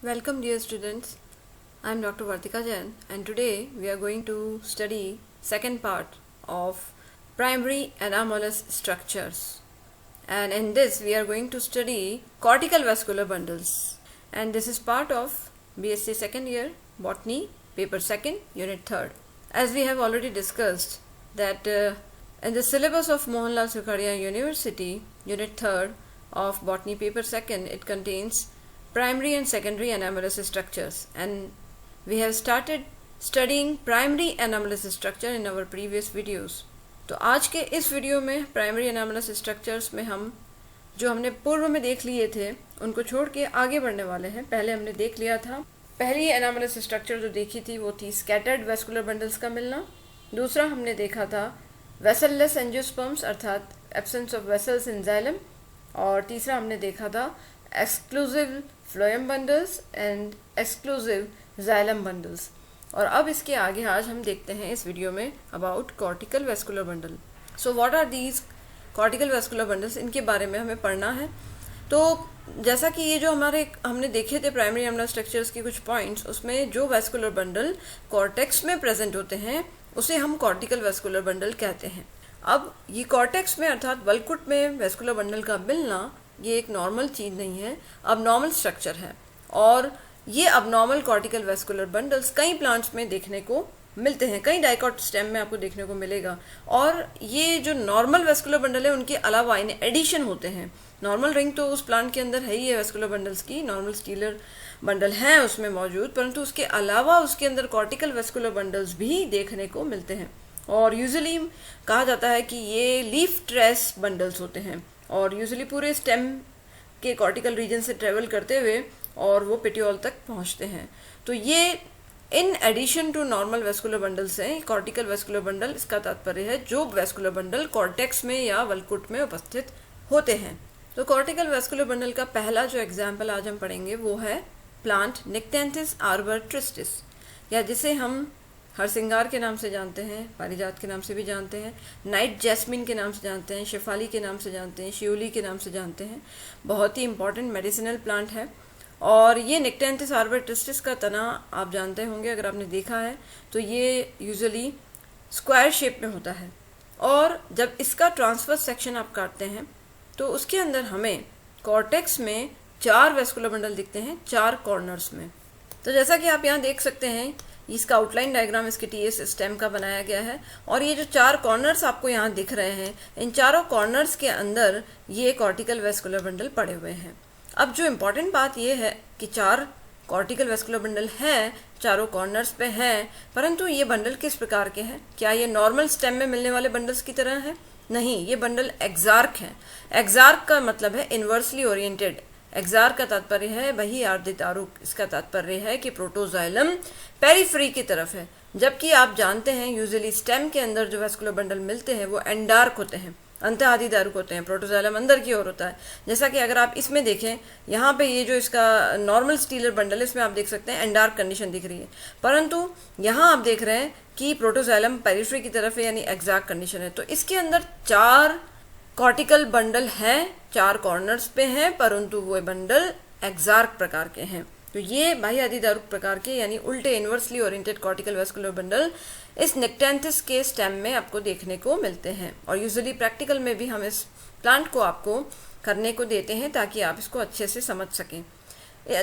Welcome dear students, I am Dr. Vartika Jain and today we are going to study second part of primary anomalous structures, and in this we are going to study cortical vascular bundles, and this is part of BSc second year botany paper 2nd unit 3rd. As we have already discussed that in the syllabus of Mohanlal Sukhadia University unit 3rd of botany paper 2nd, it contains primary and secondary anomalous structures, and we have started studying primary anomalous structure in our previous videos. तो आज के इस video में primary anomalous structures में हम जो हमने पूर्व में देख लिए थे उनको छोड़ के आगे बढ़ने वाले हैं। पहले हमने देख लिया था, पहली एनामलस स्ट्रक्चर जो देखी थी वो थी स्कैटर्ड वेस्कुलर बंडल्स का मिलना। दूसरा हमने देखा था वेसललेस एंजियोस्पर्म्स अर्थात absence of vessels in xylem, और तीसरा हमने देखा था exclusive phloem bundles and exclusive xylem bundles. और अब इसके आगे आज हम देखते हैं इस वीडियो में about cortical vascular bundle. So what are these cortical vascular bundles, इनके बारे में हमें पढ़ना है। तो जैसा कि ये जो हमने देखे थे प्राइमरी एनामलस स्ट्रक्चर्स के कुछ पॉइंट्स, उसमें जो वेस्कुलर बंडल कॉर्टेक्स में प्रेजेंट होते हैं उसे हम कॉर्टिकल वेस्कुलर बंडल कहते हैं। अब ये कॉर्टेक्स में अर्थात वल्कुट में वेस्कुलर बंडल का मिलना ये एक नॉर्मल चीज़ नहीं है, अबनॉर्मल स्ट्रक्चर है, और ये अबनॉर्मल कॉर्टिकल वेस्कुलर बंडल्स कई प्लांट्स में देखने को मिलते हैं, कई डाइकॉट स्टेम में आपको देखने को मिलेगा। और ये जो नॉर्मल वेस्कुलर बंडल है उनके अलावा इन एडिशन होते हैं। नॉर्मल रिंग तो उस प्लांट के अंदर है ही है वेस्कुलर बंडल्स की, नॉर्मल स्टीलर बंडल हैं उसमें मौजूद, परंतु उसके अलावा उसके अंदर कॉर्टिकल वेस्कुलर बंडल्स भी देखने को मिलते हैं। और यूजुअली कहा जाता है कि ये लीफ ट्रेस बंडल्स होते हैं और यूजुअली पूरे स्टेम के कॉर्टिकल रीजन से ट्रेवल करते हुए और वो पेटियोल तक पहुंचते हैं। तो ये in addition to normal vascular bundles हैं कॉर्टिकल वेस्कुलर बंडल। इसका तात्पर्य है जो वेस्कुलर बंडल कॉर्टेक्स में या वल्कुट में उपस्थित होते हैं। तो कॉर्टिकल वेस्कुलर बंडल का पहला जो एग्जाम्पल आज हम पढ़ेंगे वो है प्लांट निक्टेंथिस आर्बर ट्रिस्टिस, या जिसे हम हरसिंगार के नाम से जानते हैं, पारिजात के नाम से भी जानते हैं, नाइट जैस्मिन के नाम से जानते हैं, शेफाली के नाम से जानते हैं, शियोली के नाम से जानते हैं। बहुत ही इंपॉर्टेंट मेडिसिनल प्लांट है। और ये निक्टेंथिस आर्बर ट्रिस्टिस का तना आप जानते होंगे, अगर आपने देखा है तो ये यूजुअली स्क्वायर शेप में होता है, और जब इसका ट्रांसवर्स सेक्शन आप काटते हैं तो उसके अंदर हमें कॉर्टेक्स में 4 वेस्कुलर बंडल दिखते हैं 4 कॉर्नर्स में। तो जैसा कि आप यहाँ देख सकते हैं, इसका आउटलाइन डायग्राम इसके टीएस स्टेम का बनाया गया है, और ये जो 4 कॉर्नर्स आपको यहाँ दिख रहे हैं, इन चारों कॉर्नर्स के अंदर ये कॉर्टिकल वेस्कुलर बंडल पड़े हुए हैं। अब जो इम्पॉर्टेंट बात ये है कि 4 कॉर्टिकल वेस्कुलर बंडल हैं, चारों कॉर्नर्स पे हैं, परंतु ये बंडल किस प्रकार के हैं? क्या ये नॉर्मल स्टेम में मिलने वाले बंडल्स की तरह है? नहीं, ये बंडल एक्सार्क हैं। एक्सार्क का मतलब है इन्वर्सली ओरिएंटेड। एक्सार्क का तात्पर्य है वही आर्द्रतारुक। इसका तात्पर्य है कि प्रोटोजाइलम पेरिफेरी की तरफ है, जबकि आप जानते हैं यूजुअली स्टेम के अंदर जो वेस्कुलर बंडल मिलते हैं वो एंडार्क होते हैं, अंत आदिदारुक होते हैं। प्रोटोजाइलम अंदर की ओर होता है। जैसा कि अगर आप इसमें देखें, यहाँ पे ये जो इसका नॉर्मल स्टीलर बंडल है इसमें आप देख सकते हैं एंडार्क कंडीशन दिख रही है, परंतु यहाँ आप देख रहे हैं कि प्रोटोजाइलम पेरिफेरी की तरफ है, यानी एक्सार्क कंडीशन है। तो इसके अंदर 4 कॉर्टिकल बंडल हैं, 4 कॉर्नर्स पे हैं, परंतु वो बंडल एक्सार्क प्रकार के हैं। तो ये बाह्य आदिदारुक प्रकार के यानी उल्टे inversely oriented cortical vascular bundle इस निक्टेंथिस के स्टेम में आपको देखने को मिलते हैं, और यूजुअली प्रैक्टिकल में भी हम इस प्लांट को आपको करने को देते हैं ताकि आप इसको अच्छे से समझ सकें।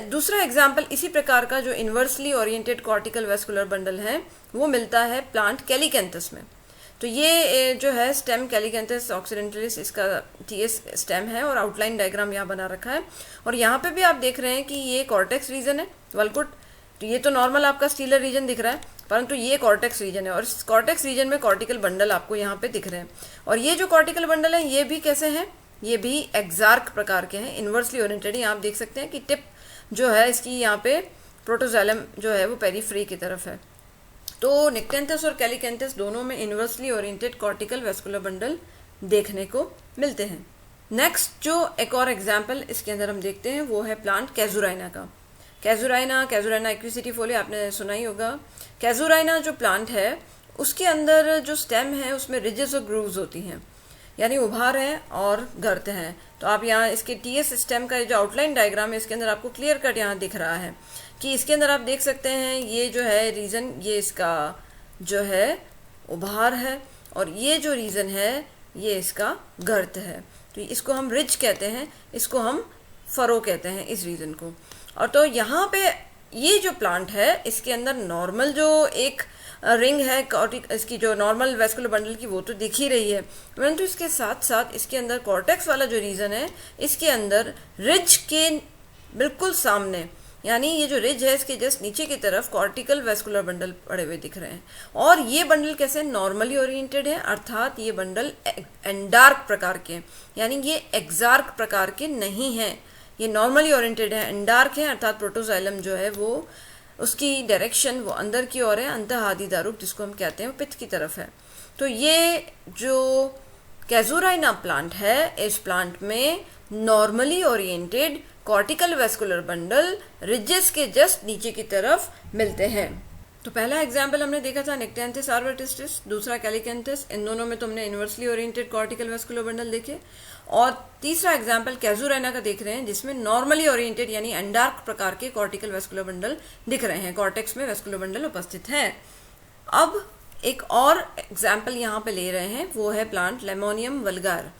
दूसरा एग्जाम्पल इसी प्रकार का जो inversely oriented cortical vascular bundle है वो मिलता है प्लांट कैलिकेंथस में। तो ये जो है स्टेम कैलिकेंथस ऑक्सीडेंटलिस, इसका टीएस स्टेम है और आउटलाइन डायग्राम यहाँ बना रखा है। और यहाँ पे भी आप देख रहे हैं कि ये कॉर्टेक्स रीजन है वल्कुट। तो ये तो नॉर्मल आपका स्टीलर रीजन दिख रहा है, परंतु ये कॉर्टेक्स रीजन है, और इस कॉर्टेक्स रीजन में कॉर्टिकल बंडल आपको यहाँ पे दिख रहे हैं। और ये जो कॉर्टिकल बंडल है ये भी कैसे हैं? ये भी एक्सार्क प्रकार के हैं, इन्वर्सली ओरिएंटेड। यहाँ आप देख सकते हैं कि टिप जो है इसकी यहाँ पे प्रोटोजाइलम जो है वो पेरिफेरी की तरफ है। तो निक्टेंथस और कैलिकेंथस दोनों में inversely oriented cortical vascular bundle देखने को मिलते हैं। नेक्स्ट जो एक और एग्जाम्पल इसके अंदर हम देखते हैं वो है प्लांट कैजुराइना का। कैजुराइना एक्विसिटीफोलिया आपने सुना ही होगा। कैजुराइना जो प्लांट है उसके अंदर जो स्टेम है उसमें रिजेस और ग्रूव्स होती हैं। यानी उभार है और गर्त है। तो आप यहाँ इसके टीएस स्टेम का जो आउटलाइन डायग्राम है इसके अंदर आपको क्लियर कट यहाँ दिख रहा है कि इसके अंदर आप देख सकते हैं ये जो है रीजन, ये इसका जो है उभार है और ये जो रीजन है ये इसका गर्त है। तो इसको हम रिज कहते हैं, इसको हम फरो कहते हैं इस रीजन को। और तो यहाँ पे ये जो प्लांट है इसके अंदर नॉर्मल जो एक रिंग है इसकी जो नॉर्मल वेस्कुलर बंडल की वो तो दिख ही रही है, परंतु इसके साथ साथ इसके अंदर कॉर्टेक्स वाला जो रीजन है इसके अंदर रिज के बिल्कुल सामने, यानी ये जो रिज है इसके जस्ट नीचे की तरफ कॉर्टिकल वेस्कुलर बंडल पड़े हुए दिख रहे हैं। और ये बंडल कैसे नॉर्मली ओरिएंटेड है, अर्थात ये बंडल एंडार्क प्रकार के, यानी ये एक्सार्क प्रकार के नहीं है, ये नॉर्मली ओरिएंटेड है, एंडार्क है, अर्थात प्रोटोजाइलम जो है वो उसकी डायरेक्शन वो अंदर की ओर है, अंतःआदिदारुक जिसको हम कहते हैं वो पित्त की तरफ है। तो ये जो कैजुराइना प्लांट है, इस प्लांट में normally oriented cortical vascular bundle ridges के जस्ट नीचे की तरफ मिलते हैं। तो पहला एग्जाम्पल हमने देखा था निक्टेंथिस आर्बोरिस्टिस, दूसरा कैलिकेंथिस, इन दोनों में तुमने inversely oriented cortical vascular bundle देखे। और तीसरा एग्जाम्पल कैजुराइना का देख रहे हैं जिसमें नॉर्मली ओरिएंटेड यानी एंडार्क प्रकार के कॉर्टिकल वेस्कुलर बंडल दिख रहे हैं, कॉर्टेक्स में वेस्कुलर बंडल उपस्थित है। अब एक और एग्जाम्पल यहाँ पे ले रहे हैं, वो है प्लांट लेमोनियम वल्गार,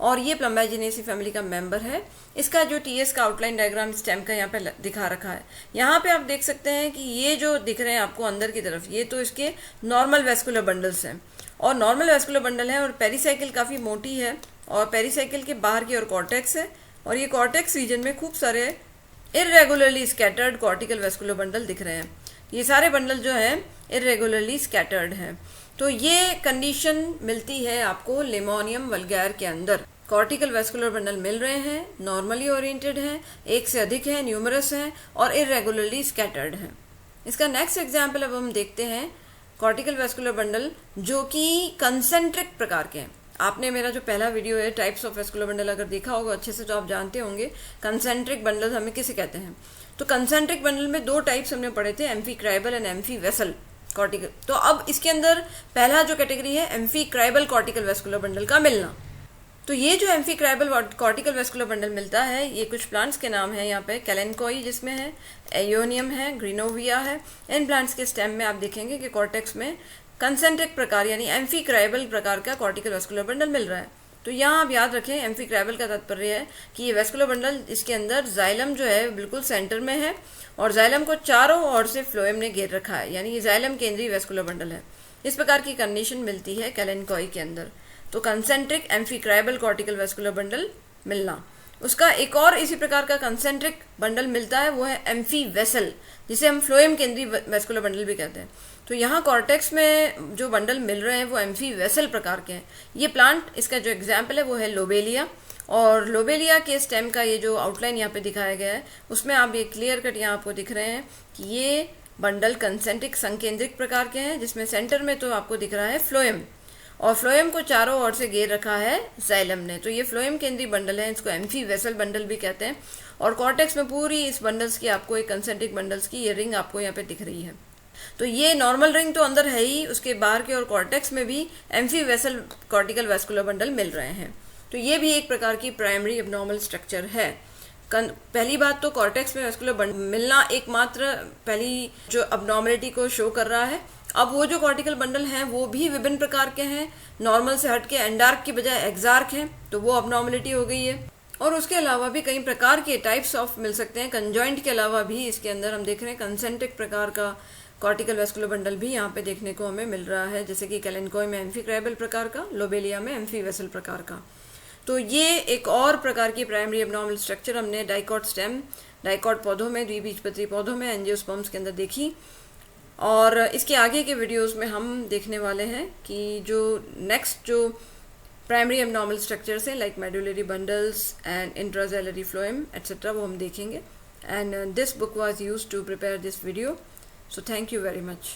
और ये प्लम्बाजिनेसी फैमिली का मेंबर है। इसका जो टीएस का आउटलाइन डायग्राम स्टेम का यहाँ पे दिखा रखा है। यहाँ पे आप देख सकते हैं कि ये जो दिख रहे हैं आपको अंदर की तरफ, ये तो इसके नॉर्मल वेस्कुलर बंडल्स हैं, और नॉर्मल वेस्कुलर बंडल है और पेरीसाइकिल काफ़ी मोटी है, और पेरीसाइकिल के बाहर की ओर कॉर्टेक्स है, और ये कॉर्टेक्स रीजन में खूब सारे irregularly scattered cortical vascular bundle दिख रहे हैं। ये सारे बंडल जो हैं इरेगुलरली स्कैटर्ड हैं। तो ये कंडीशन मिलती है आपको लेमोनियम वल्गार के अंदर। कॉर्टिकल वेस्कुलर बंडल मिल रहे हैं, नॉर्मली ओरिएंटेड हैं, एक से अधिक हैं, न्यूमरस हैं और इरेगुलरली स्कैटर्ड हैं। इसका नेक्स्ट एग्जाम्पल अब हम देखते हैं कॉर्टिकल वेस्कुलर बंडल जो कि कंसेंट्रिक प्रकार के हैं। आपने मेरा जो पहला वीडियो है टाइप्स ऑफ वेस्कुलर बंडल अगर देखा होगा अच्छे से तो आप जानते होंगे कंसेंट्रिक बंडल हमें किसे कहते हैं। तो कंसेंट्रिक बंडल में दो टाइप्स हमने पढ़े थे, एम्फीक्राइबल एंड एम्फीवेसल कॉर्टिकल। तो अब इसके अंदर पहला जो कैटेगरी है एम्फीक्राइबल कॉर्टिकल वेस्कुलर बंडल का मिलना। तो ये जो एम्फीक्राइबल कॉर्टिकल वेस्कुलर बंडल मिलता है, ये कुछ प्लांट्स के नाम है यहाँ पे, कैलेनकोई जिसमें है, एयोनियम है, ग्रीनोविया है। इन प्लांट्स के स्टेम में आप देखेंगे कि कॉर्टेक्स में कंसेंट्रिक प्रकार यानी एम्फीक्राइबल प्रकार का कॉर्टिकल वेस्कुलर बंडल मिल रहा है। तो यहाँ आप याद रखें एम्फीक्राइबल का तात्पर्य है कि ये वेस्कुलर बंडल इसके अंदर जाइलम जो है बिल्कुल सेंटर में है और जाइलम को चारों ओर से फ्लोएम ने घेर रखा है, यानी ये जाइलम केंद्रीय वेस्कुलर बंडल है। इस प्रकार की कंडीशन मिलती है कैलेनकोई के अंदर। तो कंसेंट्रिक एम्फीक्राइबल कॉर्टिकल वेस्कुलर बंडल मिलना। उसका एक और इसी प्रकार का कंसेंट्रिक बंडल मिलता है, वो है एम्फीवेसल, जिसे हम फ्लोएम केंद्रीय वेस्कुलर बंडल भी कहते हैं। तो यहाँ कॉर्टेक्स में जो बंडल मिल रहे हैं वो एम्फीवेसल प्रकार के हैं। ये प्लांट, इसका जो एग्जाम्पल है वो है लोबेलिया, और लोबेलिया के स्टेम का ये जो आउटलाइन यहाँ पे दिखाया गया है उसमें आप ये क्लियर कट यहाँ आपको दिख रहे हैं कि ये बंडल कंसेंट्रिक संकेंद्रिक प्रकार के हैं, जिसमें सेंटर में तो आपको दिख रहा है फ्लोएम, और फ्लोएम को चारों ओर से घेर रखा है जाइलम ने। तो ये फ्लोएम केंद्रीय बंडल है, इसको एम्फीवेसल बंडल भी कहते हैं। और कॉर्टेक्स में पूरी इस बंडल्स की आपको एक कंसेंट्रिक बंडल्स की ये रिंग आपको यहाँ पे दिख रही है। तो ये नॉर्मल रिंग तो अंदर है ही, उसके बाहर के और कॉर्टेक्स में भी एम्फीवेसल कॉर्टिकल वेस्कुलर बंडल मिल रहे हैं। तो ये भी एक प्रकार की प्राइमरी एब्नॉर्मल स्ट्रक्चर है। पहली बात तो कॉर्टेक्स में वेस्कुलर बंडल मिलना एकमात्र पहली जो अबनॉर्मलिटी को शो कर रहा है। अब वो जो कॉर्टिकल बंडल हैं वो भी विभिन्न प्रकार के हैं, नॉर्मल से हट के एंडार्क की बजाय एक्सार्क हैं, तो वो अबनॉर्मलिटी हो गई है। और उसके अलावा भी कई प्रकार के टाइप्स ऑफ मिल सकते हैं। कंजॉइंट के अलावा भी इसके अंदर हम देख रहे हैं कंसेंट्रिक प्रकार का कॉर्टिकल वेस्कुलर बंडल भी यहाँ पे देखने को हमें मिल रहा है, जैसे कि कैलेनकोई में एम्फीक्राइबल प्रकार का, लोबेलिया में एम्फीवेसल प्रकार का। तो ये एक और प्रकार की प्राइमरी एब्नॉर्मल स्ट्रक्चर हमने डाइकॉट स्टेम, डाइकॉट पौधों में, द्विबीजपत्री पौधों में, एंजियोस्पर्म्स के अंदर देखी। और इसके आगे के वीडियोस में हम देखने वाले हैं कि जो नेक्स्ट जो प्राइमरी एब्नॉर्मल स्ट्रक्चर्स हैं like medullary bundles and intraxylary phloem etcetera, वो हम देखेंगे। And this book was used to prepare this video, so thank you very much.